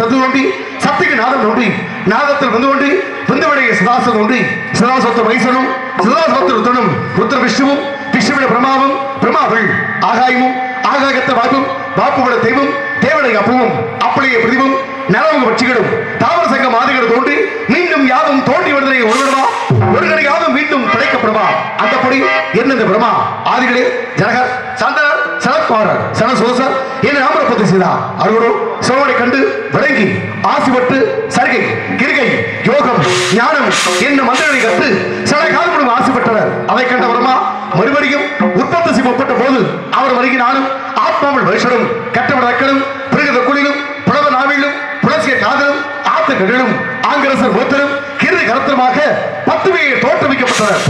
சத்து தோன்றி சத்துக்கு நாதம் தோன்றி நாதத்தில் வந்து கொண்டு விந்துவடைய சதாசம் தோன்றி சதாசத்த வைசனும் சதாசத்த ருத்ரனும் ருத்ர விஷ்ணுவும் விஷ்ணுவிட பிரமாவும் பிரமாவில் ஆகாயமும் ஆகாயத்த வாய்ப்பும் வாப்புவிட தெய்வம் தேவனை அப்பவும் அப்படியே பிரதிவும் நலவுங்க பட்சிகளும் தாவர சங்க மாதிரிகள் தோன்றி மீண்டும் யாவும் தோன்றி வருவதை ஒருவருவா ஒருவரை யாவும் மீண்டும் கிடைக்கப்படுவா அந்தப்படி என்ன பிரமா ஆதிகளே ஜனகர் சந்தனர் சனத்குமாரர் சனசோசர் என நாமரப்பத்தை செய்தார் அருகோ சோழனை கண்டு விளங்கி ஆசிபட்டு சருகை கிருகை யோகம் ஞானம் என்ன மந்திரனை கற்று சில காலமும் ஆசைப்பட்டனர் அதை கண்ட பிரமா மறுபடியும் உற்பத்தி செய்யப்பட்ட போது அவர் வருகை நானும் ஆத்மாவில் வைஷனும் கட்டவிடக்களும் பிறகு குளிலும் புலவ நாவிலும் புலசிய காதலும் ஆத்த கடலும் ஆங்கிரசர் மூத்தரும் கிருதி கரத்தமாக 10 பேர் தோற்றுவிக்கப்பட்டனர்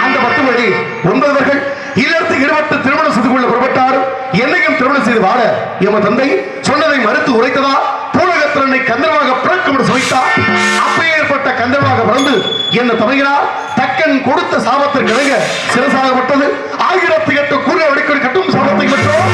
அந்த 10 பேரில் 9 பேர்கள் இல்லறத்துக்கு இருவட்டு திருமணம் செய்து கொள்ள புறப்பட்டார் என்னையும் திருமணம் செய்து வாழ எம தந்தை சொன்னதை மறுத்து உரைத்ததா பூலகத்திரனை கந்தரமாக பிறக்கும் சுவைத்தார் அப்பேற்பட்ட கந்தரமாக பிறந்து என்ன தமையினார் தக்கன் கொடுத்த சாபத்திற்கு இணங்க சிறசாகப்பட்டது 1008 கூற வடிக்கொடி கட்டும் சாபத்தை பெற்றோம்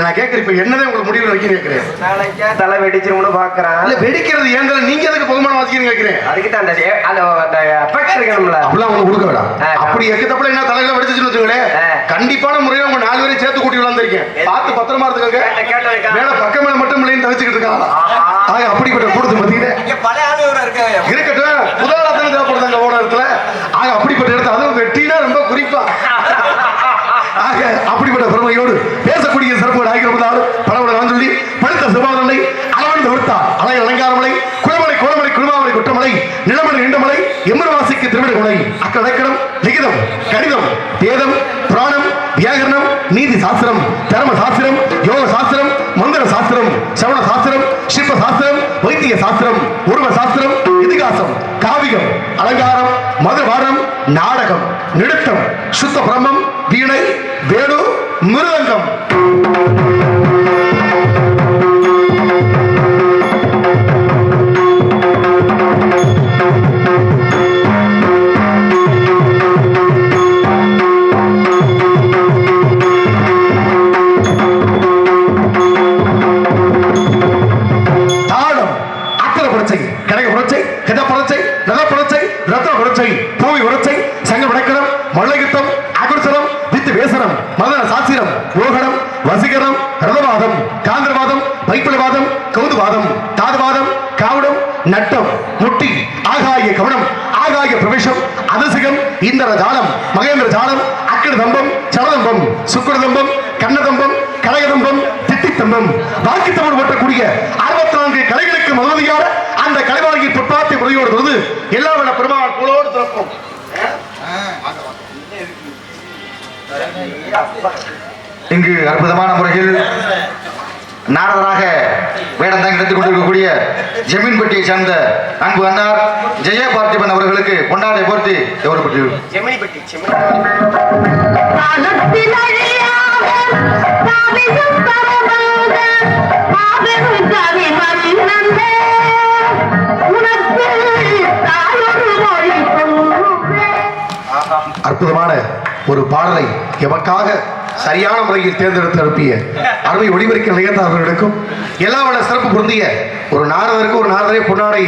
நான் கேட்கிறேன் இப்ப என்னதான் உங்களுக்கு முடிவில் வைக்க கேட்கிறேன் நாளைக்கே தலை வெடிச்சிரும்னு பாக்குறேன் இல்ல வெடிக்கிறது ஏன் நீங்க எதுக்கு பகுமானம் வாசிக்கிறீங்க கேட்கிறேன் அதுக்கு தான் அந்த எஃபெக்ட் இருக்கணும்ல அப்படிலாம் உங்களுக்கு கொடுக்க வேண்டாம் அப்படி எக்கத்தப்பல என்ன தலையில வெடிச்சுன்னு வச்சுங்களேன் கண்டிப்பான முறையில உங்க 4 பேரையும் சேர்த்து கூட்டி விளாந்துருக்கேன் பார்த்து பத்திரமா இருந்துக்கங்க மேல பக்கம் மேல மட்டும் இல்லைன்னு தவிச்சுக்கிட்டு இருக்காங்க அப்படிப்பட்ட கூடுது மத்தியில இருக்கட்டும் முதலாளத்துல தேவைப்படுதாங்க ஓடத்துல அப்படிப்பட்ட இடத்துல அதுவும் வெட்டினா ரொம்ப குறிப்பா அப்படிப்பட்ட பெருமையோடு பேசக்கூடிய சிறப்பு ஆகியிருப்பதால் பலவட நான் சொல்லி படுத்த சிவாதனை அளவன் தவிர்த்தார் அலை அலங்காரமலை குளமலை கோலமலை குழுமாமலை குற்றமலை நிலமலை நீண்டமலை எம்மரவாசிக்கு திருவிட கொலை அக்கடக்கடம் லிகிதம் கணிதம் வேதம் புராணம் வியாகரணம் நீதி சாஸ்திரம் தர்ம சாஸ்திரம் யோக சாஸ்திரம் மந்திர சாஸ்திரம் சவண சாஸ்திரம் சிற்ப சாஸ்திரம் வைத்திய சாஸ்திரம் உருவ சாஸ்திரம் இதிகாசம் காவியம் அலங்காரம் மதுபானம் நாடகம் நிறுத்தம் சுத்த பிரம்மம் வீணை வேடு மிருதங்கம் வசீகரம் ரதவாதம் காந்திரவாதம் பைப்பிளவாதம் கௌதுவாதம் தாதுவாதம் காவடம் நட்டம் முட்டி ஆகாய கவனம் ஆகாய பிரவேசம் அதசிகம் இந்திர ஜாலம் மகேந்திர ஜாலம் அக்கட தம்பம் சலதம்பம் சுக்கரதம்பம் கண்ணதம்பம் கனகதம்பம் திட்டித்தம்பம் வாக்கி தமிழ் ஓட்டக்கூடிய 64 கலைகளுக்கு மதுமதியான அந்த கலைவாகி பொற்பாத்தி முறையோடு எல்லா வள பெருமாள் போலோடு திறப்போம். இங்கு அற்புதமான முறையில் நாரதராக வேடந்தாங்கி நடத்திக் கொண்டிருக்கக்கூடிய ஜமீன்பட்டியை சேர்ந்த அன்பு அண்ணார் ஜெய பார்த்திபன் அவர்களுக்கு கொண்டாடை போர்த்தி எவரு அற்புதமான ஒரு பாடலை எமக்காக சரியான முறையில் தேர்ந்தெடுத்து அனுப்பிய அருமை ஒளிபரிக்க நிகழ்ந்தவர்களுக்கும் எல்லா வள சிறப்பு பொருந்திய ஒரு நாரதருக்கு ஒரு நாரதரை பொன்னாடை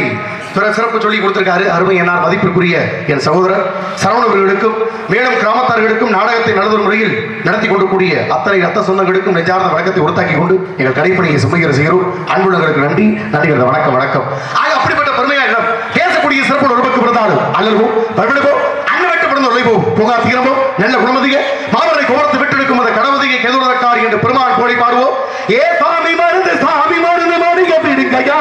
சிறப்பு சொல்லி கொடுத்திருக்காரு அருமை என்னால் மதிப்பிற்குரிய என் சகோதரர் சரவணவர்களுக்கும் மேலும் கிராமத்தார்களுக்கும் நாடகத்தை நல்லதொரு முறையில் நடத்தி கொண்டிருக்கூடிய அத்தனை ரத்த சொந்தங்களுக்கும் நெஞ்சார்ந்த வழக்கத்தை உருத்தாக்கி கொண்டு எங்கள் கடைப்பணியை சுமைகிற செய்கிறோம் அன்புள்ளவர்களுக்கு நன்றி நன்றிகள் வணக்கம் வணக்கம் ஆக அப்படிப்பட்ட பெருமையாக பேசக்கூடிய சிறப்பு உறவுக்கு பிறந்தாலும் அல்லவோ பரவலுக்கோ புகா தீரமோ நல்ல குணமதிக மாவரை கோரத்து விட்டெடுக்கும் அந்த கடவுதிகை கெதுரக்காரி என்று பெருமாள் கோழி பாடுவோம் ஏ சாமி மருந்து மாடிக பிடிக்கையா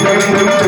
Thank you.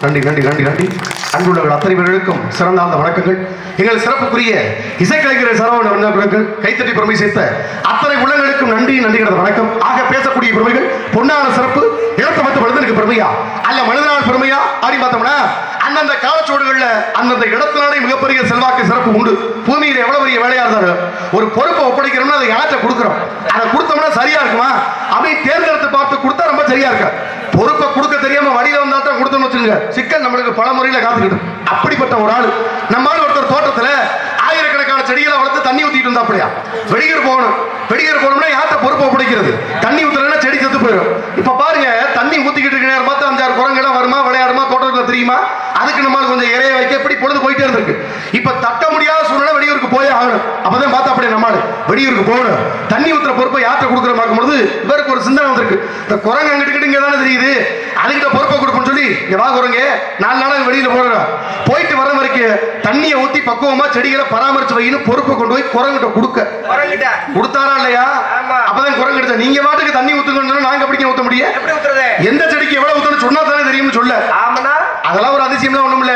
நன்றி நன்றி நன்றி நன்றி. அன்புள்ளவர்கள் அத்தனை பேர்களுக்கும் சிறந்தாழ்ந்த வணக்கங்கள். எங்கள் சிறப்புக்குரிய இசைக்கலைஞர் சரவணன் கைத்தட்டி பெருமை சேர்த்த அத்தனை உள்ளங்களுக்கும் நன்றி நன்றி கடந்த வணக்கம். ஆக பேசக்கூடிய பெருமைகள் பொன்னான சிறப்பு இழக்கப்பட்ட மனிதனுக்கு பெருமையா அல்ல மனிதனால் பெருமையா அப்படி பார்த்தோம்னா அந்தந்த காலச்சோடுகள்ல அந்தந்த இடத்தினாலே மிகப்பெரிய செல்வாக்கு சிறப்பு உண்டு. பூமியில எவ்வளவு பெரிய வேலையா இருந்தாலும் ஒரு பொறுப்பை ஒப்படைக்கிறோம்னா அதை யார்கிட்ட கொடுக்குறோம், அதை கொடுத்தோம்னா சரியா இருக்குமா அப்படி தேர்ந்தெடுத்து பார்த்து கொடுத்தா ரொம்ப சரியா இருக்கா. பொறுப்பை கொடுக்க தெரியாம வழியில வந்தால்தான் கொடுத்தோம்னு வச்சுங்க சிக்கல் நம்மளுக்கு பல முறையில காத்துக்கிட்டு. அப்படிப்பட்ட ஒரு ஆளு நம்மால ஒருத்தர் தோட்டத்துல ஆயிரக்கணக்கான செடிகளை வளர்த்து தண்ணி ஊத்திட்டு இருந்தா அப்படியா வெடிகர் போகணும். வெடிகர் போகணும்னா யார்கிட்ட பொறுப்பை ஒப்படைக்கிறது? தண்ணி ஊத்துறதுன்னா செடி செத்து போயிடும். இப்ப பாருங்க தண்ணி ஊத்திக்கிட்டு இருக்க நேரம் பார்த்து 5-6 குரங்கெல்லாம் வருமா விளையாடுமா தோட்டத்துல தெரியுமா? அதுக்கு நம்மளுக்கு கொஞ்சம் இறைய வைக்க எப்படி பொழுது போயிட்டே இருந்திருக்கு. இப்ப தட்ட முடியாத சூழ்நிலை வெளியூருக்கு போயே ஆகணும். அப்பதான் பார்த்தா அப்படியே நம்மால் வெளியூருக்கு போகணும். தண்ணி ஊத்துற பொறுப்பை யார்கிட்ட கொடுக்குற பார்க்கும்போது இவருக்கு ஒரு சிந்தனை வந்திருக்கு. இந்த குரங்கு அங்கிட்டு இங்க தானே தெரியுது, அதுக்கிட்ட பொறுப்பை கொடுப்போம்னு சொல்லி இங்க வா குரங்க 4 நாளாக வெளியில போறோம் போயிட்டு வர வரைக்கும் தண்ணியை ஊத்தி பக்குவமா செடிகளை பராமரிச்சு வைன்னு பொறுப்பை கொண்டு போய் குரங்கிட்ட கொடுத்தாரா இல்லையா? அப்பதான் குரங்கு எடுத்த நீங்க வாட்டுக்கு தண்ணி ஊத்துக்கணும் நாங்க அப்படிங்க ஊத்த முடியும். எந்த செடிக்கு எவ்வளவு ஊத்தணும் சொன்னா தானே தெரியும்னு சொல்ல. அதெல்லாம் ஒரு அதிசயம்லாம் ஒண்ணும் இல்ல.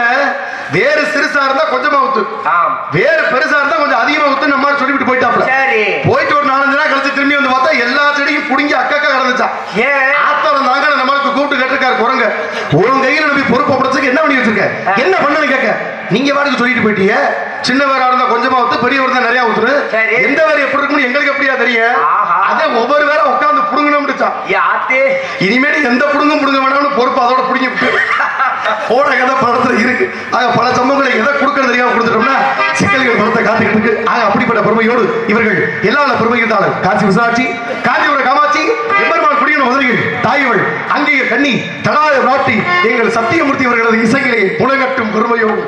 வேறு சிறுசா இருந்தா கொஞ்சமா ஊத்து, வேறு பெருசா இருந்தா கொஞ்சம் அதிகமா ஊத்து நம்ம சொல்லிவிட்டு போயிட்டாப்ல. போயிட்டு ஒரு 4-5 நாள் கழிச்சு திரும்பி வந்து பார்த்தா எல்லா செடியும் புடிங்கி அக்கா கிடந்துச்சா. ஆத்தரம் தாங்க நம்மளுக்கு கூப்பிட்டு கேட்டிருக்காரு குரங்க. உன் கையில நம்பி பொறுப்பு படுறதுக்கு என்ன பண்ணி வச்சிருக்க, என்ன பண்ணு கேட்க. நீங்க வாட்டுக்கு சொல்லிட்டு போயிட்டீங்க. சின்ன வேறா இருந்தா கொஞ்சமா ஊத்து, பெரியவர் தான் நிறைய ஊத்துரு. எந்த வேற எப்படி இருக்குன்னு எங்களுக்கு எப்படியா தெரியும்? அதே ஒவ்வொரு வேற உட்காந்து புடுங்கணும்னு இனிமேல் எந்த புடுங்கும் புடுங்க வேணாம்னு பொறுப்பு அதோட புடுங்கி போட கதை படத்துல இருக்கு. ஆக பல சம்பவங்களை எதை கொடுக்கறது தெரியாம கொடுத்துட்டோம்னா சிக்கல்கள் படத்தை காத்துக்கிட்டு இருக்கு. ஆக அப்படிப்பட்ட பெருமையோடு இவர்கள் எல்லா பெருமைகள் காசி விசாட்சி காஞ்சிபுரம் காமாட்சி எம்பெருமான் குடியின மதுரையில் தாயவள் அங்கேய கண்ணி தடாய நாட்டி எங்கள் சத்தியமூர்த்தி அவர்களது இசைகளை முழங்கட்டும் பெருமையோடு.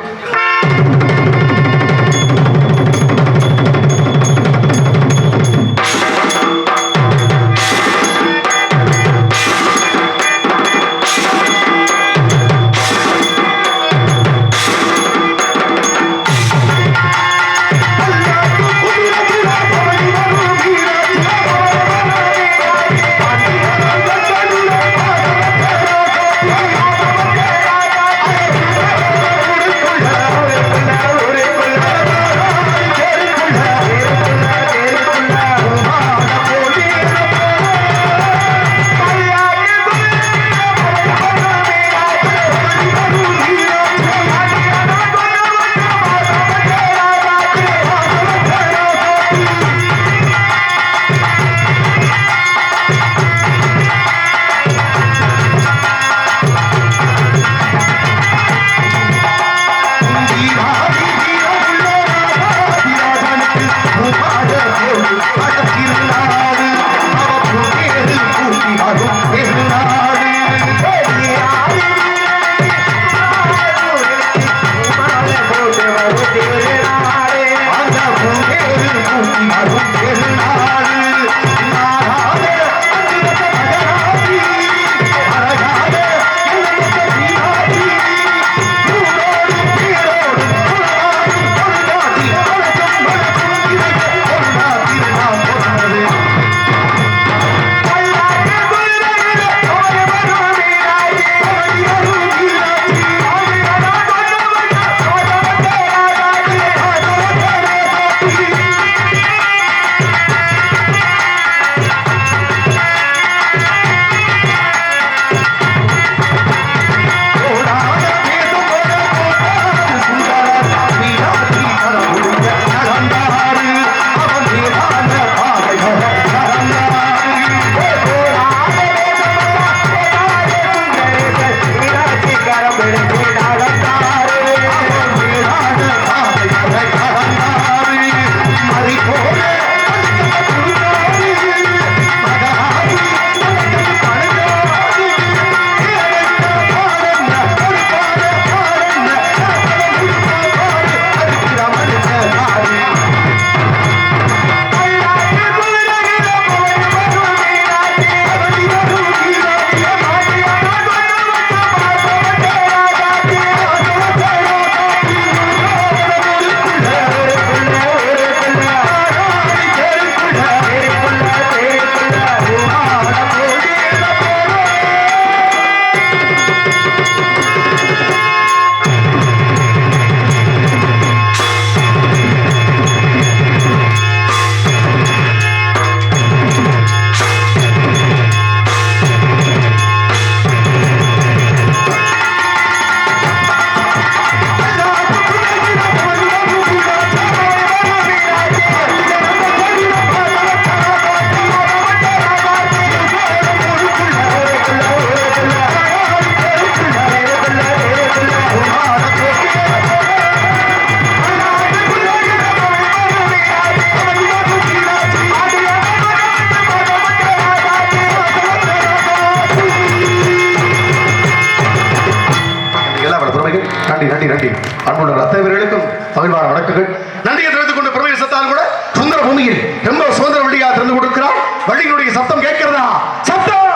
எப்படிப்பட்ட பெருமை சத்தாலும் கூட சுந்தர பூமியில் ரொம்ப சுதந்திர வழியாக திறந்து கொடுக்கிறார். வள்ளியினுடைய சத்தம் கேட்கிறதா? சத்தம்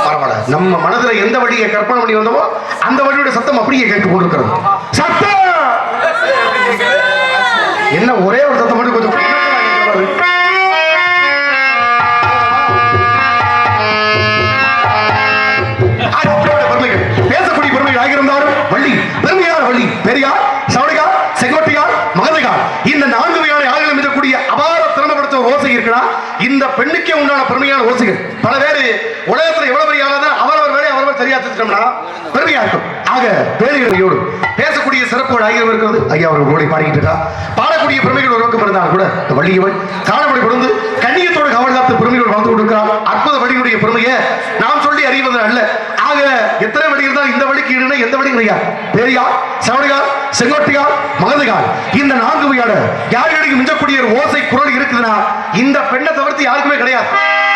பரவாயில்ல. நம்ம மனதுல எந்த வழியை கற்பனை பண்ணி வந்தோமோ அந்த வழியுடைய சத்தம் அப்படியே கேட்டுக் கொண்டிருக்கிறது. சத்தம் என்ன ஒரே ஒரு சத்தம் மட்டும் கொஞ்சம் பெருமைகள் பேசக்கூடிய பெருமைகள் ஆகியிருந்தாலும் வள்ளி பெருமையான வள்ளி பெரியார், சவடிகார், செங்கோட்டையார், மகதைகார் இந்த 4 வகையான ஆளுகளை மிதக்கூடிய அபார திறமை படுத்த ஒரு ஓசை இருக்குன்னா இந்த பெண்ணுக்கே உண்டான பெருமையான ஓசைகள். பல பேர் உலகத்துல எவ்வளவு பெரிய ஆளாதான் அவரவர் வேலை அவரவர் சரியா செஞ்சோம்னா பெருமையா இருக்கும். ஆக பேரையோடு பேசக்கூடிய சிறப்புகள் ஆகியவர் இருக்கிறது. ஐயா அவர்கள் ஓடி பாடிக்கிட்டு இருக்கா. பாடக்கூடிய பெருமைகள் ஒரு பக்கம் இருந்தாலும் கூட இந்த வள்ளியவன் காணப்படி கொடுத்து கண்ணியத்தோடு காவல் காத்து பெருமைகள் வாழ்ந்து கொண்டிருக்கிறார். அற்புத வழியினுடைய பெருமையை நாம் சொல்லி அறிவது அல்ல. ஆக எத்தனை வழிகள் தான் இந்த வழிக்கு ஈடுனா எந்த வழி கிடையாது. பெரியார், சவடிகார், செங்கோட்டையார், மகதைகார் இந்த 4 வகையான யாருக்கு மிஞ்சக்கூடிய ஒரு ஓசை குரல் இருக்குதுன்னா இந்த பெண்ணை தவிர்த்து யாருக்குமே கிடையாது.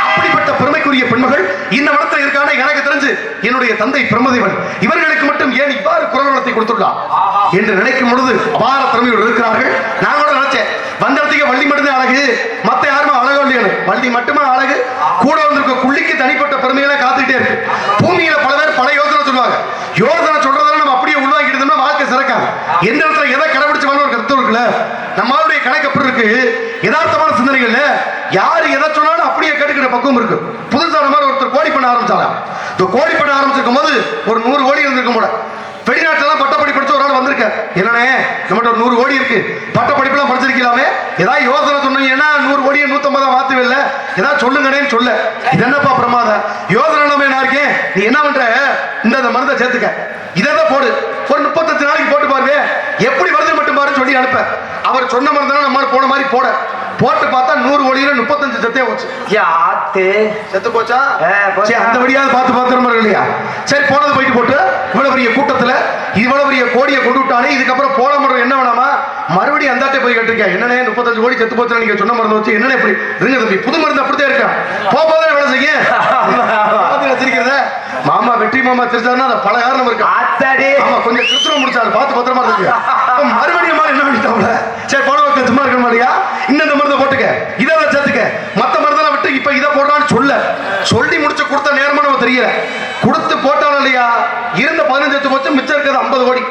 அப்படிப்பட்ட பெருமைக்குரிய பெண்மகள் இந்த வனத்தில் இருக்கான எனக்கு தெரிஞ்சு என்னுடைய தந்தை பிரம்மதேவன் இவர்களுக்கு மட்டும் ஏன் இவ்வாறு குரல் வளத்தை கொடுத்துள்ளார் என்று நினைக்கும் பொழுது அபார திறமையோடு இருக்கிறார்கள். நான் கூட நினைச்சேன் வந்ததுக்கு வள்ளி மட்டும்தான் அழகு, மத்த யாருமே அழகோ இல்லையா? வள்ளி மட்டுமா அழகு? கூட வந்திருக்க குள்ளிக்கு தனிப்பட்ட பெருமைகளை காத்துக்கிட்டே இருக்கு. பூமியில பல பேர் பல யோசனை சொல்லுவாங்க. யோசனை சொல்றதால நம்ம அப்படியே உள்வாங்கிட்டு இருந்தோம்னா வாழ்க்கை சிறக்காது. எந்த இடத்துல எதை கடைபிடிச்சு வாழ்ற ஒரு கருத்து இருக்குல்ல, நம்மளுடைய கணக்கு எப்படி இருக்கு? யதார்த்தமான சிந்தனைகள்ல யாரு எதை சொன்னாலும் அப்படியே கேட்டுக்கிற பக்குவம் இருக்கு. புதுசா மாதிரி ஒருத்தர் கோடி பண்ண ஆரம்பிச்சாலும் இந்த கோடி பண்ண ஆரம்பிச்சிருக்கும் போது ஒரு 100 கோடி இருந்திருக்கும் போல. வெளிநாட்டுல பட்டப்படி படிச்சு ஒரு ஆள் வந்திருக்க, என்னன்னே நம்மகிட்ட ஒரு 100 கோடி இருக்கு, பட்டப்படிப்புலாம் படிச்சிருக்கலாமே, ஏதாவது யோசனை சொன்னீங்கன்னா 100 கோடியை 150 மாத்துவில்ல, ஏதாவது சொல்லுங்கன்னு சொல்ல. இது என்னப்பா பிரமாதம் யோசனை இல்லாம நான் இருக்கேன். நீ என்ன பண்ற? இந்த மருந்தை சேர்த்துக்க, இதை போடு, ஒரு 35 நாளைக்கு போட்டு பாருங்க, எப்படி வருது மட்டும் பாரு சொல்லி அனுப்ப. அவர் சொன்ன மருந்து நம்ம போன மாதிரி போட்டு பார்த்தா 100 கோடியில 35 செத்தே போச்சு. செத்து போச்சா? அந்த வழியாவது பார்த்து இல்லையா? சரி போனது போயிட்டு போட்டு இவ்வளவு பெரிய கூட்டத்துல இவ்வளவு பெரிய கோடியை கொண்டு விட்டானே, இதுக்கப்புறம் போன முறை என்ன வேணாமா? மறுபடியும் அந்தாட்டே போய் கேட்டிருக்கேன், என்னன்னே 35 கோடி செத்து போச்சு நீங்க சொன்ன மருந்து வச்சு என்னன்னு எப்படி இருங்க தம்பி, புது மருந்து அப்படித்தான் இருக்கா, போதே வேலை செய்ய சிரிக்கிறத மாமா வெற்றி மாமா தெரிஞ்சாருன்னா அது பல காரணம் இருக்கு. ஆமா கொஞ்சம் கிருத்திரம் முடிச்சாரு, பார்த்து பத்திரமா இருக்கு. மறுபடியும் என்ன பண்ணிட்டாங்க? சரி போன வருஷம் சும்மா இருக்க மாதிரியா இந்த மருந்தை போட்டுக்க, இதை சேர்த்துக்க, மத்த மருந்தெல்லாம் விட்டு இப்ப இதை போடுறான்னு சொல்லி முடிச்சு கொடுத்த நேரமா நம்ம தெரியல. கொடுத்து போட்டாலும் இல்லையா இருந்த 15 போச்சு, மிச்சம் இருக்கிறது 50 கோடி.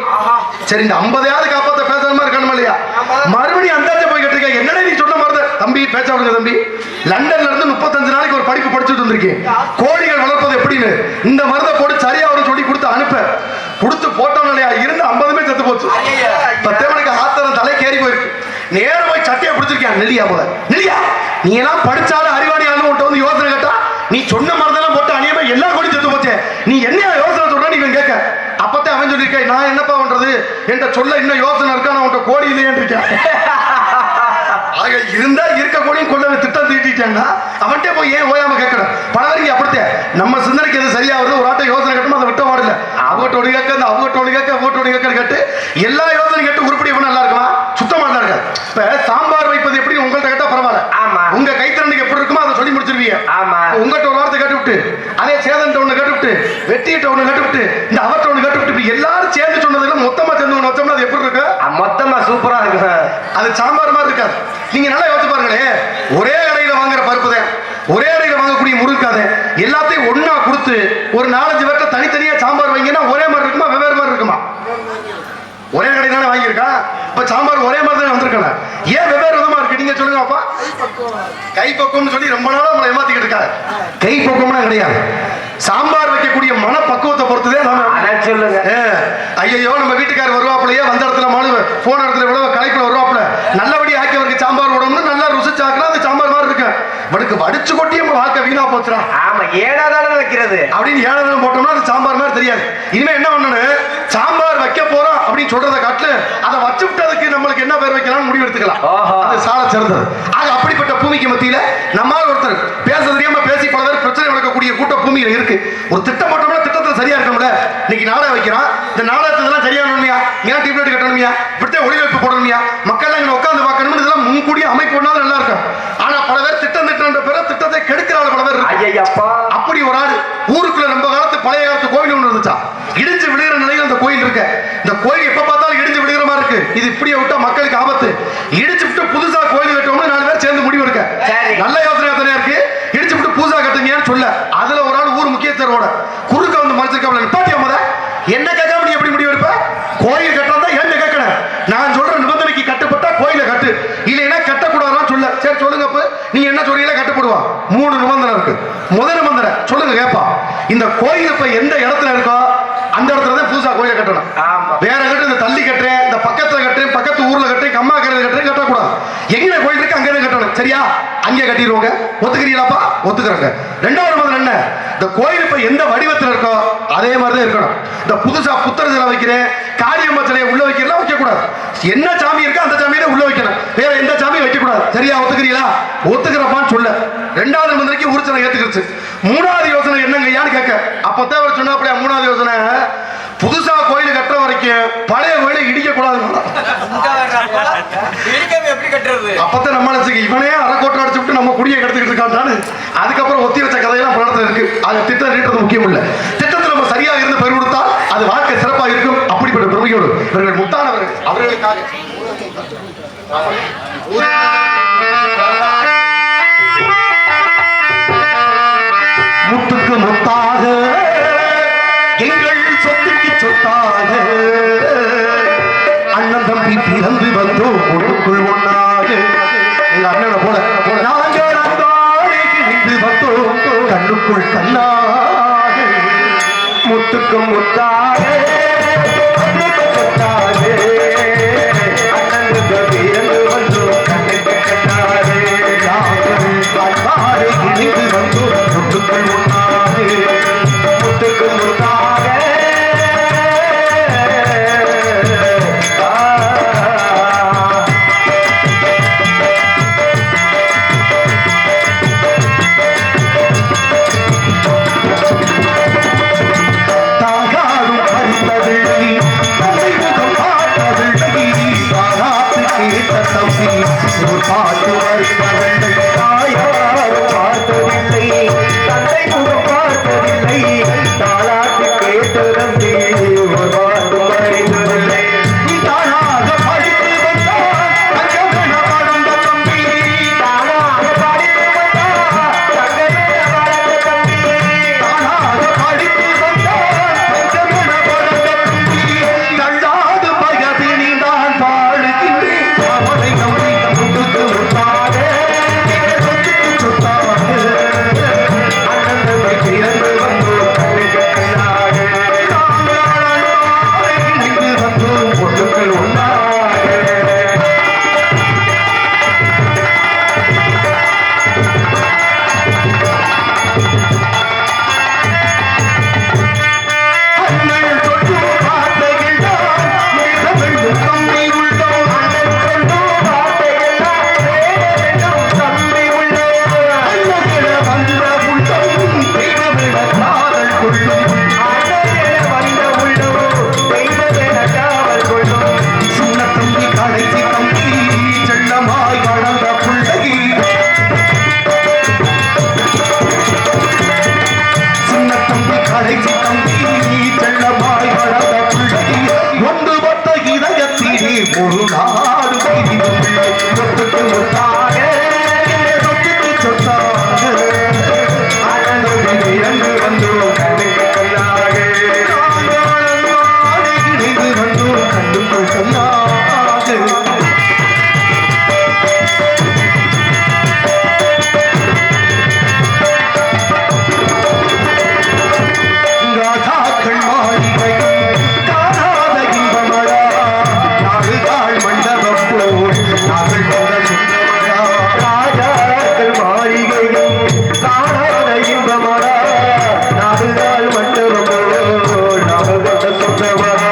சரி இந்த 50யாவது காப்பாத்த பேசணுமா இருக்கணுமா இல்லையா? மறுபடியும் அந்த போய் கேட்டிருக்க, என்னடா நீ சொன்ன மருந்து தம்பி பேச விடுங்க தம்பி, லண்டன்ல இருந்து 35 நாளைக்கு ஒரு படிப்பு படிச்சுட்டு வந்திருக்கேன், கோழிகள் வளர்ப்பது எப்படின்னு, இந்த மருந்தை போட்டு சரியா அவரு சொல்லி கொடுத்து அனுப்ப. கொடுத்து போட்டோம் இல்லையா இருந்து 50மே செத்து போச்சு. 10 மணிக்கு ஆத்திரம் தலை கேறி போயிருக்கு. நேரம் போய் சட்டையை பிடிச்சிருக்கேன், நெல்லியா போல நெல்லியா நீ எல்லாம் படிச்சாலும் அறிவாளியாலும் உன்ட்ட வந்து யோசனை கேட்டா நீ சொன்ன மருந்தெல்லாம் போட்டு அநியமா எல்லா கோடி செத்து போச்சே, நீ என்ன யோசனை சொல்ற நீ கேட்க. அப்பத்தே அவன் சொல்லியிருக்கேன், நான் என்னப்பா பண்றது என்ற சொல்ல இன்னும் யோசனை இருக்கா, நான் உன்ட்ட கோடி இல்லையேன்னு இருக்கேன். ஆக இருந்தா இருக்க கோடியும் கொள்ள திட்டம் தீட்டிட்டாங்கன்னா அவன்கிட்ட போய் ஏன் ஓயாம கேட்கணும். பல வரைக்கும் அப்படித்தான் நம்ம சிந்தனைக்கு எது சரியா வருது, ஒரு ஆட்டை யோசனை கட்டணும், அதை விட்ட வாடல அவங்கட்டோடு கேட்க, அவங்கட்டோடு கேட்க, அவங்கட்டோடு கேட்டு எல்லா யோசனையும் கேட்டு உருப்படி நல்லா இருக்குமா? சுத்தமா தான் இருக்காது. இப்ப சாம்பார் வைப்பது எப்படி உங்கள்கிட்ட கேட்டா பரவாயில்ல, உங்க கைத்திறனுக்கு எப்படி இருக்குமோ அதை சொல்லி முடிச்சிருவீங்க. உங்கள்கிட்ட ஒரு வார்த்தை கேட்டு விட்டு அதே சேதன் ஒண்ணு கேட்டு விட்டு வெட்டிட்ட ஒண்ணு கேட்டு விட்டு இந்த அவர்கிட்ட ஒண்ணு கேட்டு விட்டு எல்லாரும் சேர்ந்து சொன்னதுல மொத்தமா சேர்ந்து ஒண்ணு வச்சோம்னா அது எப்படி இருக்கு? மொத்தமா சூப்பரா இருக்கு. அது சாம்பார் மாதிரி இருக்காது. நீங்க நல்லா யோசிச்சு பாருங்களே, ஒரே கடையில வாங்குற பருப்பு தான், ஒரே கடையில வாங்கக்கூடிய முருங்காத எல்லாத்தையும் ஒன்னா கொடுத்து ஒரு 4-5 பேர்ட்ட தனித்தனியா சாம்பார் வைங்கன்னா ஒரே மாதிரி இருக்குமா வெவ்வேறு மாதிரி இருக்குமா? ஒரே கடையில வாங்கியிருக்கா, இப்ப சாம்பார் ஒரே மாதிரி தான் வந்திருக்கல, ஏன் வெவ்வேறு விதமா இருக்கு நீங்க சொல்லுங்க அப்பா. கை பக்குவம்னு சொல்லி ரொம்ப நாளா நம்மளை ஏமாத்திக்கிட்டு இருக்காரு. கை பக்குவம்னா கிடையாது, சாம்பார் வைக்கக்கூடிய மன பக்குவத்தை பொறுத்ததே சொல்லுங்க. ஐயோ நம்ம வீட்டுக்காரர் வருவாப்புலையே வந்த இடத்துல மழு போன இடத்துல விளவு கலைப்புல வருவாப்புல நல்லபடி ஆக்கியவருக்கு சாம்பார் விடணும்னு நல்லா ருசிச்சாக்கலாம், அது சாம்பார் மாதிரி இருக்கு. அவனுக்கு வடிச்சு கொட்டி நம்ம வாழ்க்கை வீணா போச்சுரா. ஆமா ஏடாதான வைக்கிறது அப்படின்னு ஏடாதானம் போட்டோம்னா அது சாம்பார் மாதிரி தெரியாது. இனிமே என்ன பண்ணணும், சாம்பார் வைக்க போறோம் அப்படின்னு சொல்றதை காட்டு அதை வச்சு விட்டதுக்கு நம்மளுக்கு என்ன பேர் வைக்கலாம் முடிவு எடுத்துக்கலாம். அது சால சிறந்தது. ஆக அப்படிப்பட்ட பூமிக்கு மத்தியில நம்மால் ஒருத்தர் பேச தெரியாம பேசி பல பேர் பிரச்சனை வளர்க்கக்கூடிய கூட்ட பூமியில இருக்கு. ஒரு திட்டம் போட்டோம்னா திட்டத்தை சரியா இருக்கணும்ல. இன்னைக்கு நாடகம் வைக்கிறான், இந்த நாடகத்தெல்லாம் சரியானோம்யா, ஏன் டிப்ளேட் கட்டணும்யா, இப்படித்தான் ஒளிபரப்பு போடணும்யா, மக்கள் இங்க உட்காந்து பார்க்கணும், இதெல்லாம் முன்கூடிய அமைப்பு பண்ணாலும் நல்லா இருக்கும். ஆனா பல பேர் திட்டம் திட்டன்ற பேர திட்டத்தை கெடுக்கிறாள் பல பேர். அப்படி ஒரு ஆள் ஊருக்குள்ள ரொம்ப காலத்து பழைய காலத்து கோயில் ஒன்று இருந்துச்சா, இடிஞ்சு விழுகிற நிலையில் அந்த கோயில் இருக்கு. இந்த கோயில் எப்ப பார்த்தாலும் இடிஞ்சு விழுகிற மாதிரி இருக்கு. இது இப்படியே விட்டா மக்களுக்கு ஆபத்து. கொடுப்பான். 3 நிபந்தனை இருக்கு. முதல் நிபந்தனை சொல்லுங்க கேட்பான். இந்த கோயில் இப்ப எந்த இடத்துல இருக்கோ அந்த இடத்துல தான் புதுசா கோயிலை கட்டணும். வேற கட்டு இந்த தள்ளி கட்டுறேன், இந்த பக்கத்துல கட்டுறேன், பக்கத்து ஊர்ல கட்டுறேன், கம்மா கரையில கட்டுறேன் கட்டக்கூடாது. எங்க கோயில் இருக்கு அங்கே கட்டணும். சரியா? அங்கே கட்டிடுவோங்க. ஒத்துக்கிறீங்களாப்பா? ஒத்துக்கிறேங்க. 2வது நிபந்தனை என்ன? இந்த கோயில் இப்ப எந்த வடிவத்தில் இருக்கோ அதே மாதிரி தான் இருக்கணும். இந்த புதுசா புத்தர் சிலை வைக்கிறேன், காளியம்மா சிலையை உள்ள வைக்கிறதா வைக்க கூடாது. என்ன சாமி இருக்கோ அந்த சாமியை உள்ள வைக்கணும். வேற எந்த சாமியும் வைக்க கூடாது. சரியா? ஒத்துக்கிறீங்களா? ஒத்துக்கிறப்பான்னு சொல்ல 2வது நிபந்தனைக்கு ஊர்ச்சனை ஏத்துக்கிடுச்சு. 3வது யோசனை என்னங்கய்யான்னு கேட்க அப்பதான் அவர் சொன்னா அப்படியே 3வது யோசனை புதுசா கோயில் கட்டுற வரைக்கும் பழைய கோயிலை இடிக்க கூடாது. அப்பதான் நம்ம இவனே அரைக்கோட்டை அடிச்சு விட்டு நம்ம குடியை கெடுத்துக்கிட்டு இருக்கான்னு அதுக்கப்புறம் ஒத்தி வச்ச கதையெல்லாம் படத்துல இருக்கு. அது திட்டம் நீட்டுறது முக்கியம் இல்ல. திட்டத்தில் நம்ம சரியாக இருந்து பெரு கொடுத்தால் அது வாழ்க்கை சிறப்பாக இருக்கும். அப்படிப்பட்ட பெருமையோடு இவர்கள் முத்தானவர்கள் அவர்களுக்காக முத்துக்கு முத்தாக எங்கள் சொத்துக்கு சொத்தாக அண்ணன் தம்பி பிறந்து வந்தோம் ஒன்றுக்குள் ஒன்னாக. எங்க அண்ணனை போல நாங்கள் அங்காளைக்கு வந்தோம் கண்ணுக்குள் கண்ணாக. முத்துக்கு முத்தாக அண்ணனுக்கு சொத்தாக அண்ணன் தம்பி பிறந்து வந்தோம் கண்ணுக்கு கண்ணாக. நாங்கள் அங்காளைக்கு நின்று வந்தோம் ஒன்றுக்குள் ஒன்னாக. முத்துக்கு முத்தாக பாட்டு வருத்தவில்லை, தாயார் பார்த்ததில்லை, தந்தை முகம் பார்த்ததில்லை, தாலாட்டு கேட்டதே ஒரு பாட்டு வரைந்ததில்லை. தானாக படித்து வந்தார் தங்கமென வளர்ந்த தம்பி, தானாக படித்து வந்தார் தங்கமென வளர்ந்த தம்பி, தானாக படித்து வந்தார் தங்கமென வளர்ந்த தம்பி. தள்ளாது பகதினி நான் பாடுகின்றேன் அவனை நம்பி ஒரு நாடு சொத்துக்கு முத்தாக சொத்துக்கு சொத்தாக இறந்து வந்தோம் கண்ணுக்கு கல்லாக இணைந்து வந்தோம் கண்ணுக்குள் கல்லாக. ராஜாக்கள் மாளிகை காணாத இன்பமடா, நாடுகாள் மண்டபம் போல் நாங்கள் கொண்ட சுந்தரமடா. ராஜாக்கள் மாளிகையும் காணாத இன்பமடா, நாடுகாள் மண்டபம் போல் நாங்கள் கொண்ட சுந்தரமடா.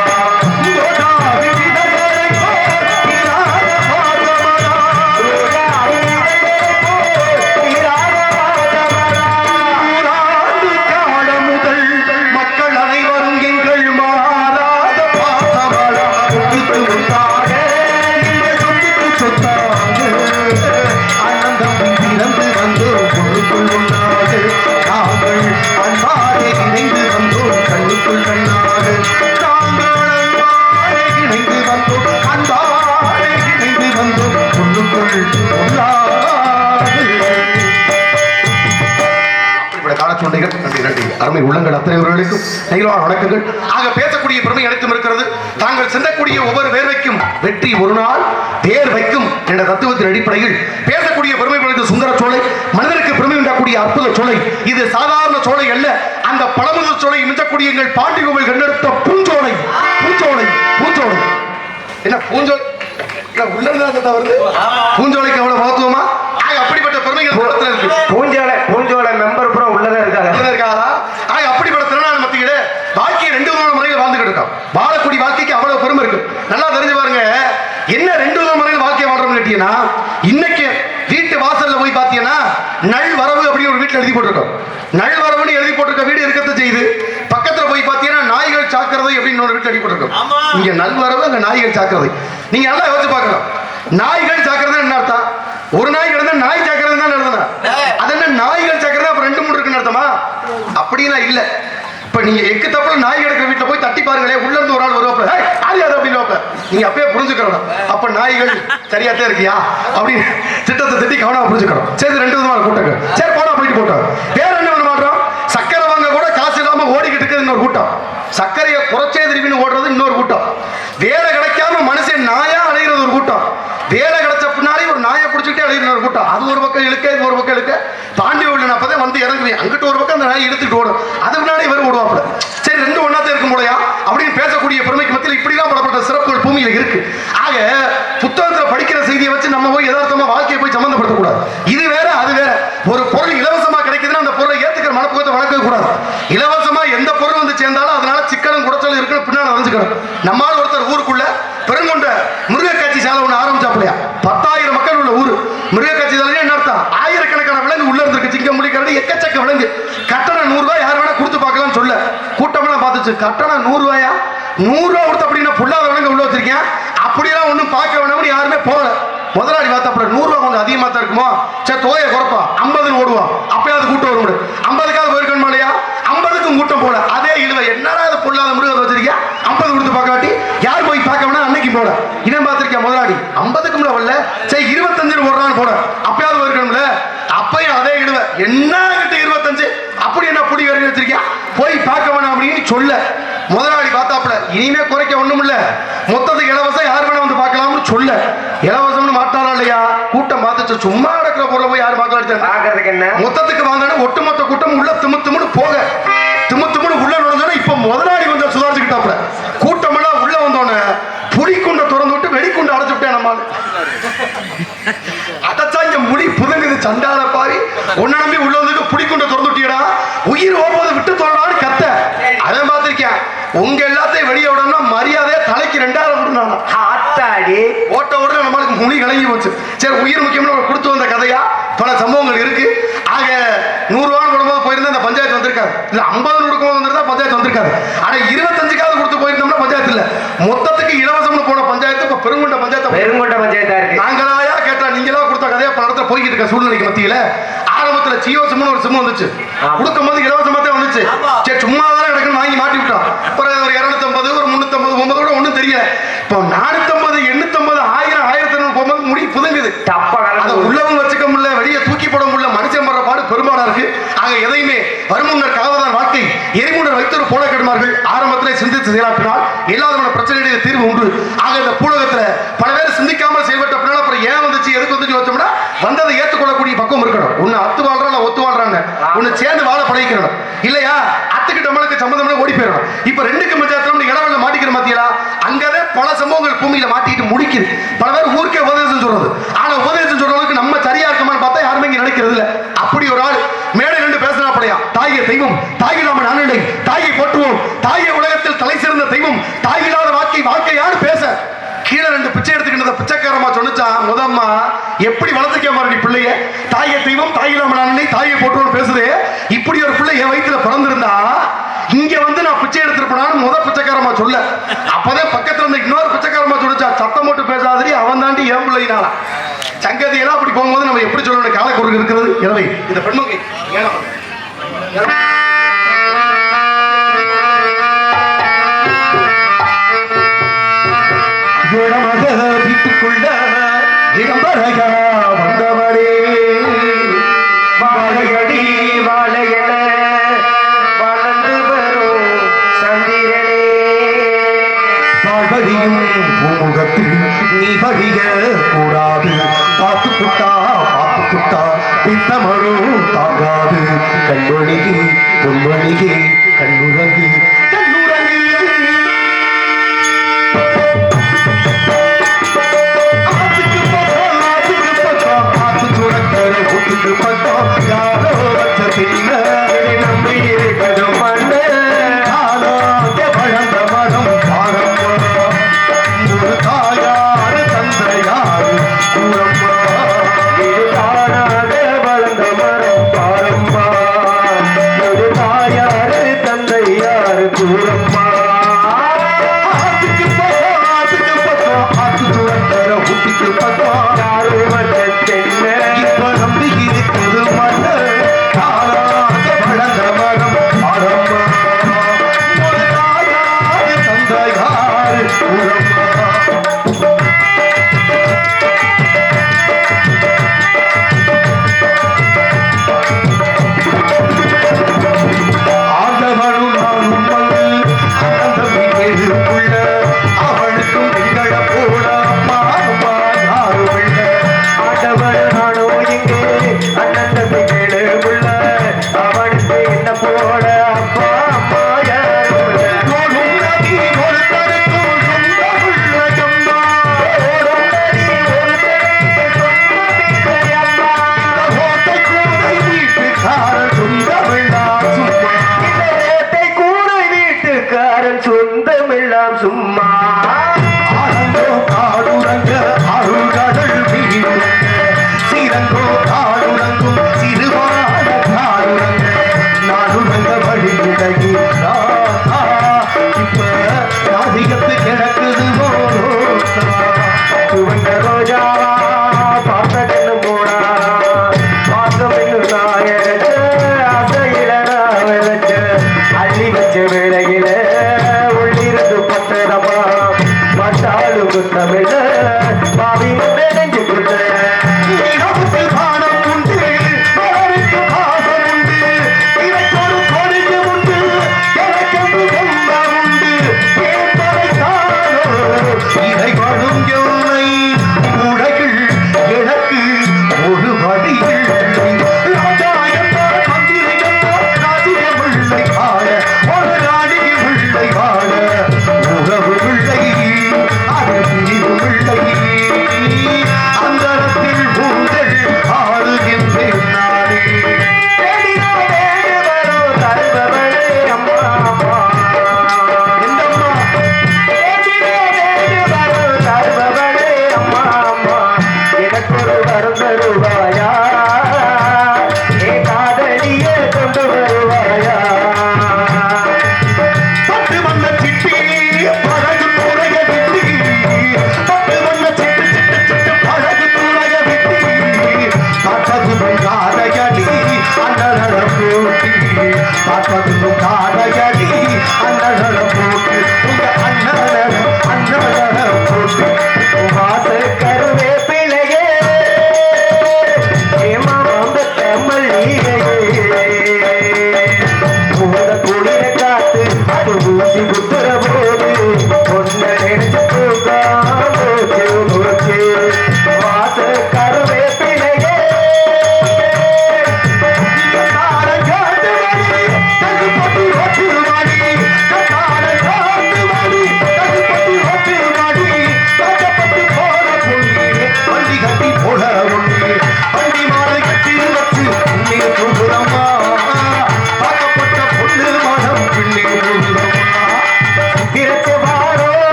அருமை உள்ளங்கள் அத்தனைவர்களுக்கும் நெகிழ்வான வணக்கங்கள். ஆக பேசக்கூடிய பெருமை அனைத்தும் இருக்கிறது. தாங்கள் சிந்தக்கூடிய ஒவ்வொரு வேர்வைக்கும் வெற்றி ஒரு நாள் பேர் வைக்கும் என்ற தத்துவத்தின் அடிப்படையில் பேசக்கூடிய பெருமை படைத்த சுந்தர சோலை மனிதருக்கு பெருமை இருக்கக்கூடிய அற்புத சோலை. இது சாதாரண சோலை அல்ல, அந்த பழமுதிர் சோலை மிஞ்சக்கூடிய எங்கள் பாண்டி கோவில் கண்டெடுத்த பூஞ்சோலை. பூஞ்சோலை பூஞ்சோலை என்ன பூஞ்சோலை வருது. பூஞ்சோலைக்கு அவ்வளவு மகத்துவமா? அப்படிப்பட்ட பெருமைகள் இருக்கு. பூஞ்சோலை மெம்பர் பூரா உள்ளதான் இருக்காரா? அப்படிப்பட்ட திருநாள் மத்தியில வாழ்க்கையை 2 விதமான முறையில் வாழ்ந்துகிட்டு இருக்கோம். வாழக்கூடிய வாழ்க்கைக்கு அவ்வளவு பெருமை இருக்கு. நல்லா தெரிஞ்சு பாருங்க, என்ன 2 விதமான முறையில் வாழ்க்கையை வாழ்றோம்னு கேட்டீங்கன்னா, இன்னைக்கு வீட்டு வாசல்ல போய் பாத்தீங்கன்னா நல் வரவு அப்படின்னு ஒரு வீட்டுல எழுதி போட்டிருக்கோம். நல் வரவுன்னு எழுதி போட்டிருக்க வீடு இருக்கத்த செய்து, பக்கத்துல போய் பாத்தீங்கன்னா நாய்கள் சாக்கிறதை அப்படின்னு ஒரு வீட்டுல எழுதி போட்டிருக்கோம். இங்க நல் வரவு, அங்க நாய்கள் சாக்கிறதை. நீங்க நல்லா யோசிச்சு பார்க்கலாம். நாய்கள் சாக்கிறது என்ன அர்த்தம்? ஒரு நாய் கிடந்தா நாய் சாக்கிறது தான் எழுதுனா, அது என்ன நாய்கள் சாக்கிறது அப்ப 2 3 இருக்குன்னு அர்த்தமா? அப்படின்னா இல்ல. இப்ப நீங்க எக்கு தப்புல நாய் கிடக்கிற வீட்டுல போய் தட்டி பாருங்களேன், உள்ள இருந்து ஒரு ஆள் வருவாப்ல, அது அப்படின்னு நீங்க அப்பயே புரிஞ்சுக்கணும். அப்ப நாய்கள் சரியாத்தான் இருக்கியா அப்படின்னு திட்டத்தை திட்டி கவனமா புரிஞ்சுக்கணும். சரி, 2 விதமான கூட்டம். சரி, போனா போயிட்டு போட்டோம். வேற என்ன பண்ண மாட்டோம்? சக்கரை வாங்க கூட காசு இல்லாம ஓடிக்கிட்டு இருக்கிறது இன்னொரு கூட்டம். சர்க்கரையை குறைச்சே திரும்பின்னு ஓடுறது இன்னொரு கூட்டம். வேலை கிடைக்காம மனுஷன் நாயா அலைகிறது ஒரு கூட்டம். வேலை கிடைச்ச பின்னாடி ஒரு நாயை பிடிச்சிட்டே அலைகிற ஒரு கூட்டம். அது ஒரு பக்கம் இழுக்க, இது ஒரு பக்கம் இழுக்க. பாண்டி உள்ள அப்பதான் வந்து இறங்குவேன். அங்கிட்டு ஒரு பக்கம் அந்த நாயை எடுத்துட்டு ஓடும். அதுக்கு முன்னாடி இவர் ஓடுவாப்புல. சரி, 2 ஒன்னாத்தான் இருக்கும் போலயா அப்படின்னு பேசக்கூடிய பெருமைக்கு மத்தியில் இப்படிலாம் படப்பட்ட சிறப்புகள் பூமியில இருக்கு. ஆக புத்தகத்துல படிக்கிற செய்தியை வச்சு நம்ம போய் யதார்த்தமா வாழ்க்கையை போய் சம்பந்தப்படுத்தக்கூடாது. இது வேற, அது வேற. ஒரு பொருள் இலவசமா கிடைக்குதுன்னா அந்த பொருளை ஏத்துக்கிற மனப்போகத்தை வளர்க்கவே கூடாது. இலவசமா எந்த பொருள் வந்து சேர்ந்தாலும் அதனால சிக்கலும் குடைச்சலும் இருக்குன்னு பின்னால அறிஞ்சுக்கணும். நம்மால் ஒருத்தர் ஊருக்குள்ள பெருங்கொண்ட மிருகக்காட்சி சாலை ஒண்ணு ஆரம்பிச்சாப்லையா. 10,000 மக்கள் உள்ள ஊரு. மிருகக்காட்சி சாலை என்ன அர்த்தம்? ஆயிரக்கணக்கான விலங்கு உள்ள இருந்திருக்கு. சிங்கம், புலி, கரடி, எக்கச்சக்க விலங்கு. கட்டணம் 100 ரூபாய், யார் வேணா கொடுத்து பார்க்கலாம் சொல்ல. கூட்டமெல்லாம் பார்த்துச்சு. கட்டணம் 100 ரூபாயா? 100 ரூபாய் கொடுத்து அப்படின்னா புல்லாத விலங்கு உள்ள வச்சிருக்கேன். அப்படிலாம் ஒண்ணும் பார்க்க வேணாம்னு யாருமே போகல. முதலாளி பார்த்தப்ப 100 ரூபாய் கொஞ்சம் அதிகமா தான் இருக்குமோ, சரி தொகையை குறைப்பா, 50 ஓடுவான். அப்பயாவது கூட்டம் வரும். 50க்காவது போயிருக்கணும் இல்லையா? 50க்கும் கூட்டம் போல. அதே இழுவை, என்னடா அது பொல்லாத மிருகத்தை வச்சிருக்கியா, 50 கொடுத்து பார்க்காட்டி யார் போய் பார்க்க வேணா அன்னைக்கு போல. இடம் பார்த்திருக்கேன் முதலாளி 50க்கும் வரல, சரி 25 ஓடுறான்னு போட. அப்பயாவது போயிருக்கணும்ல. அப்பயும் அதே இழுவை, என்ன கிட்ட 25 அப்படி என்ன புடி வரைக்கும் வச்சிருக்கியா, போய் பார்க்க வேணாம் அப்படின்னு சொல்ல. முதலாளி பார்த்தாப்புல இனிமே குறைக்க ஒண்ணும் இல்ல, மொத்தத்துக்கு இலவசம், யார் வேணா வந்து பார்க்கலாம்னு சொல்ல. இலவசம்னு மாட்டாரா இல்லையா? கூட்டம் பார்த்துச்சு. சும்மா நடக்கிற பொருளை போய் யாரும் பார்க்கலான்னு என்ன மொத்தத்துக்கு வாங்கணும். ஒட்டுமொத்த கூட்டம் உள்ள திமுத்துமுன்னு போக, திமுத்துமுன்னு உள்ள நுழைஞ்சோன்னா இப்ப முதலாளி கொஞ்சம் சுதாரிச்சுக்கிட்டாப்புல. கூட்டம் எல்லாம் உள்ள வந்தோன்னு புடிக்குண்ட திறந்து விட்டு வெடிக்குண்ட அடைச்சு விட்டேன். நம்ம அடைச்சா இங்க முடி புதங்குது. சண்டால பாவி ஒன்ன நம்பி உள்ள வந்து புடிக்குண்ட திறந்து விட்டீடா, உயிர் ஓடும்போது விட்டு தோறான்னு கத்த. அதை பார்த்திருக்கேன். உங்க எல்லாத்தையும் வெளியே விடணும்னா மரியாதையா தலைக்கு 2000 விடுறாங்க. ஆத்தாடி ஓட்ட ஓட நம்மளுக்கு முடி கலங்கி போச்சு. சரி, உயிர் முக்கியம்னு கொடுத்து வந்த கதையா பல சம்பவங்கள் இருக்கு. ஆக 100 ரூபாய் கொடுக்கும்போது போயிருந்தா அந்த பஞ்சாயத்து வந்திருக்காரு. இல்ல 50 கொடுக்கும்போது வந்திருந்தா பஞ்சாயத்து வந்திருக்காரு. ஆனா 25க்காவது கொடுத்து போயிருந்தோம்னா பஞ்சாயத்து இல்ல. மொத்தத்துக்கு இலவசம்னு போன பஞ்சாயத்து இப்ப பெருங்கொண்ட பஞ்சாயத்தா இருக்கு. நாங்களாயா கேட்டா நீங்களா கொடுத்த கதையா பல இடத்துல போய்கிட்டு இருக்க சூழ்நிலைக்கு மத்தியில ஆரம்பத்துல ஜியோ சிம்னு ஒரு சிம் வந்துச்சு. கொடுக்கும் போது இலவசமா தான் வந்துச்சு. சரி, சும்மா தானே எனக்கு வாங்கி மாட்டி விட்டான். ஒரு 250, ஒரு 350, 9 கூட ஒண்ணும் தெரியல. இப்போ 450, 850, 1000, 1500 போகும்போது முடி புதுங்குது. அதை உள்ளவங்க வச்சுக்க முடியல, வெளியே தூக்கி போட முடியல. மனுஷன் படுற பாடு பெரும்பாடா இருக்கு. ஆக எதையுமே வருமுன்னர் காவதான் வாழ்க்கை, எரிமுன்னர் வைத்தொரு போல கெடுமார்கள். ஆரம்பத்திலே சிந்தித்து செயலாற்றினால் எல்லா பிரச்சனையுடைய தீர்வு உண்டு. ஆக இந்த பூலகத்துல பல பேர் சிந்திக்காமல் செயல்பட்ட பின்னால அப்புறம் ஏன் வந்துச்சு, எதுக்கு வந்துச்சு வச்சோம்னா வந்ததை ஏற்றுக்கொள்ளக்கூடிய பக்கம் இருக்கணும். ஒன்னு அத்து வாழ்றான், ஒத்து வாழ்றாங்க. ஒன்னு சேர்ந்து வாழ பழகிக்கணும். இல்லையா அத்துக்கிட்ட நம்மளுக்கு சம்பந்தம் ஓடி போயிடணும். இப்ப 2க்கு பஞ்சாயத்துல இடவெல்ல மாட்டிக்கிற மத்தியில அங்கதான் பல சம்பவங்கள் பூமியில மாட்டிட்டு முடிக்குது. பல பேர் ஊருக்கே உபதேசம் சொல்றது. ஆனா உபதேசம் சொல்றதுக்கு நம்ம சரியா இருக்குமான்னு பார்த்தா யாருமே இங்க நினைக்கிறது இல்ல. அப்படி ஒரு ஆள் மேடை 2 பேசினாப்படையா, தாயை தெய்வம், தாயை நாம நானில்லை, தாயை போற்றுவோம், தாயை உலகத்தில் தலை சிறந்த தெய்வம், தாயில்லாத வாழ்க்கை யாரு பேச. கீழே 2 பிச்சை எடுத்துக்கிட்ட பிச்சைக்காரமா சொன்னிச்சா, முதம்மா எப்படி வளர்த்துக்க மாதிரி பிள்ளைய, தாயை தெய்வம், தாயில்லாம நானில்லை, தாயை போற்றுவோம் பேசுதே. இப்படி ஒரு பிள்ளை என் வயிற்றுல பிறந்திருந்தா இங்க வந்து நான் பிச்சை எடுத்திருப்பேனான்னு பிச்சைக்காரமா சொல்ல. அப்பதான் பக்கத்துல இருந்த இன்னொரு பிச்சைக்காரமா சொல்லிச்சா, சத்தம் போட்டு பேசாதரி, அவன் தாண்டி ஏன் பிள்ளைனால. சங்கதியெல்லாம் அப்படி போகும்போது நம்ம எப்படி சொல்லணும், காலக்குறுக்கு இருக்கிறது. எனவே இந்த பெண்மகை வீட்டுக்குள்ள திகம்பரகா வந்தவரே, வாழையடி வாழையன வளர்ந்து வரும் சந்திரனே, வாழ்வழியும் பூமுகத்தில் நீ வழிய கூடாது, பார்த்து புட்டா பித்தமரும் தாங்காது. மணியே கண்ணுறங்கு கண்ணுறங்கு ஆத்துக்கு பக்கம் ஆத்து சுரக்கிற ஊத்துக்கு பக்கம் யாரோ வச்ச தின்ன நம்பி இருக்கணும் மண்ண ஆனாக வளர்ந்த மனம் பாரம்மா ஒரு தாயாரு தந்தையாரு கூறம்மா இது தானாக வளர்ந்த மரம் பாரம்மா ஒரு தாயாரு தந்தை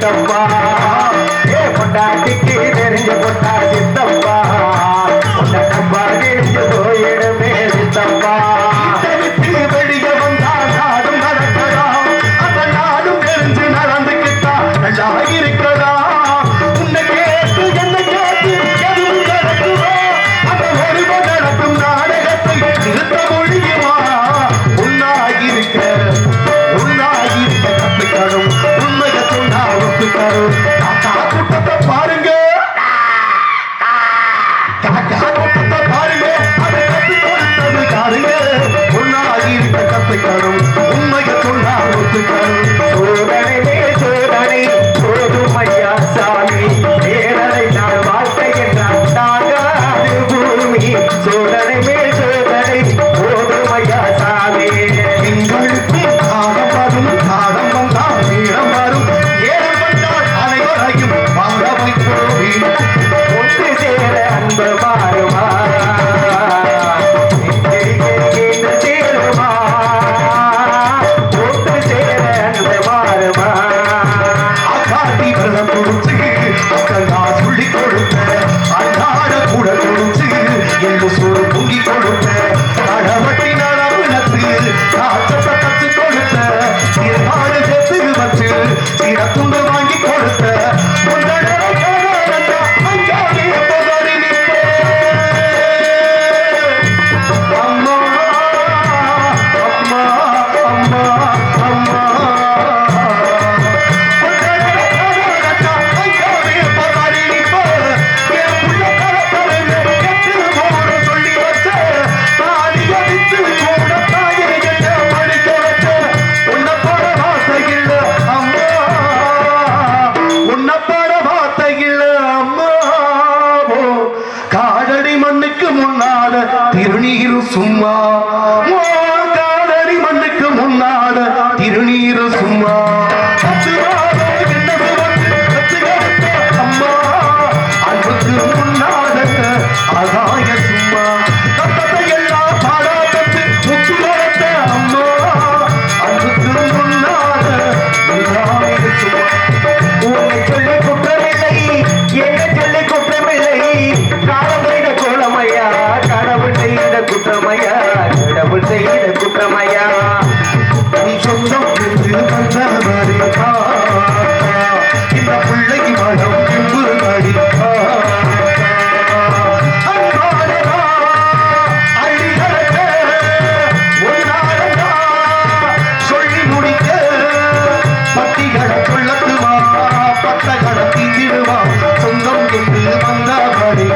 சித்தப்பா ஏ பொண்டாட்டிக்கு தெரிஞ்ச பொட்டா சித்தப்பா பொண்டாட்டப்பா தெரிஞ்சு போயிடுமே சித்தப்பா வெளிய வந்தா நாடும் நடக்கலாம் அந்த நாடும் தெரிஞ்சு நடந்துக்கிட்டா நல்லா இருக்கதா உன்னை கேட்டு என்ன கேட்டு எதுவும் நடக்குமோ அந்த ஒருவ நடக்கும் நாடகத்தை நிறுத்த முடியுமா உன்னாகிருக்க கத்துக்கணும் உண்மையை சொன்னா ஒத்துக்கணும் காக்கா கூட்டத்தை பாருங்க பாருங்க அதை கத்து கொடுத்தது காருங்க உன்னாகிருக்க கத்துக்கணும் உண்மையை சொன்னா ஒத்துக்கணும் சோதனை மேல் சோதனை போதும் ஐயா சாமி வேதனை நாள் வாழ்க்கை என்றால் தாங்காது பூமி சோதனை மேல் சோதனை போதும் ஐயா சாமி எங்களுக்கும் காலம் வந்தால் நீளம் வரும் ஏலம் வந்தால் அனைவரையும் வாங்க வைப்போம் ஒன்று சேர அன்பு மாறுமா சேருமா ஒன்று சேர அன்பு மாறுமா அக்காட்டி வெள்ளம் கொடுத்து அக்கா சொல்லி கொடுத்த அன்னாட கூட கொடுத்து எங்க சோறு பொங்கி கொடுத்த கடவட்டி நடவுனத்து காற்றத்தை கத்து கொடுத்த சீர்காடு சேர்த்து வச்சு சீரத்துண்டு வாங்கி கொடுத்த அங்காவே பதறி நிற்பேன். அம்மா அம்மா அம்மா அம்மா காடடி மண்ணுக்கு முன்னால திருநீரு சும்மா காடடி மண்ணுக்கு முன்னால திருநீரு சும்மா அம்மா அன்புக்கு முன்னால அகாய சும்மா தத்தத்தை எல்லாம் பாடாதத்து முத்து வளர்த்த அம்மா அன்புக்கு முன்னால அகாய சும்மா உன்னை சொல்லி குற்றமில்லை என்ன சொல்லி குற்றமில்லை காலம் செய்த கோலமையா கடவுள் செய்த குற்றமையா கடவுள் செய்த குற்றமையா உன் சொந்தம் என்று வந்தவரே இந்த பிள்ளைக்கு மனம் என்று அடி சொல்லி முடிக்க பட்டிகளை கொள்ளத்துமா பட்டகளை தீந்திடுவா சொந்தம் என்று வந்தவரே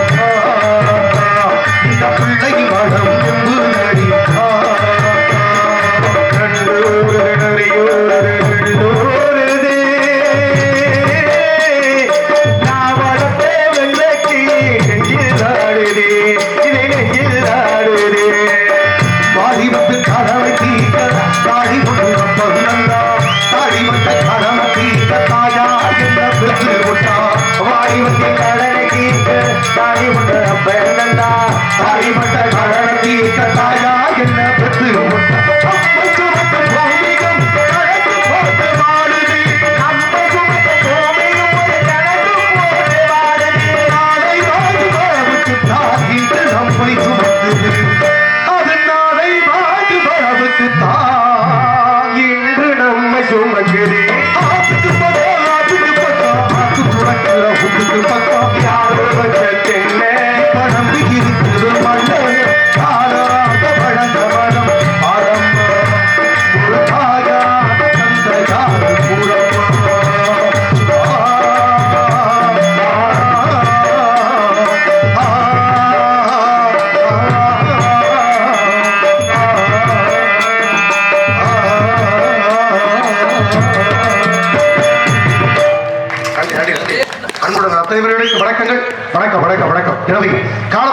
இந்த பிள்ளைக்கு மனம் என்று அடி வாலிபத்து கடவை தீக்க தாடி கொண்டு வந்தா தாடி மட்ட கடவை தீக்க தாயா என்ன பெற்று விட்டா வாடிவத்தி கடனை தீர்க்க தாடி முட்ட பெண்ணந்தா தாடி மட்ட கடவை தீக்க தாயா என்ன பெற்று விட்டா அம்மை சுமத்த பூமிகம் கழகு போட்டு வாழுதி அம்மை சுமத்த பூமியும் ஒரு கணக்கு போட்டு வாழுது நாளை வாழ்வுக்கு தாகிட்டு நம்மை சுமத்துது அது நாளை வாழ்வுக்கு தான் இன்று நம்மை சுமக்குது ஆத்துக்கு பக்கம் ஆத்து துறக்கிற உட்டுக்கு பக்கம் யாரோ பட்சத்தென்ன பணம்பி இருக்குது மண்ண காலாக வழங்க வளம் பரம்ப ஒரு தாயாக தந்தையாக அன்புடன் அத்தனை பேர்களுக்கு வணக்கங்கள் வணக்கம் வணக்கம் வணக்கம் எனவே கால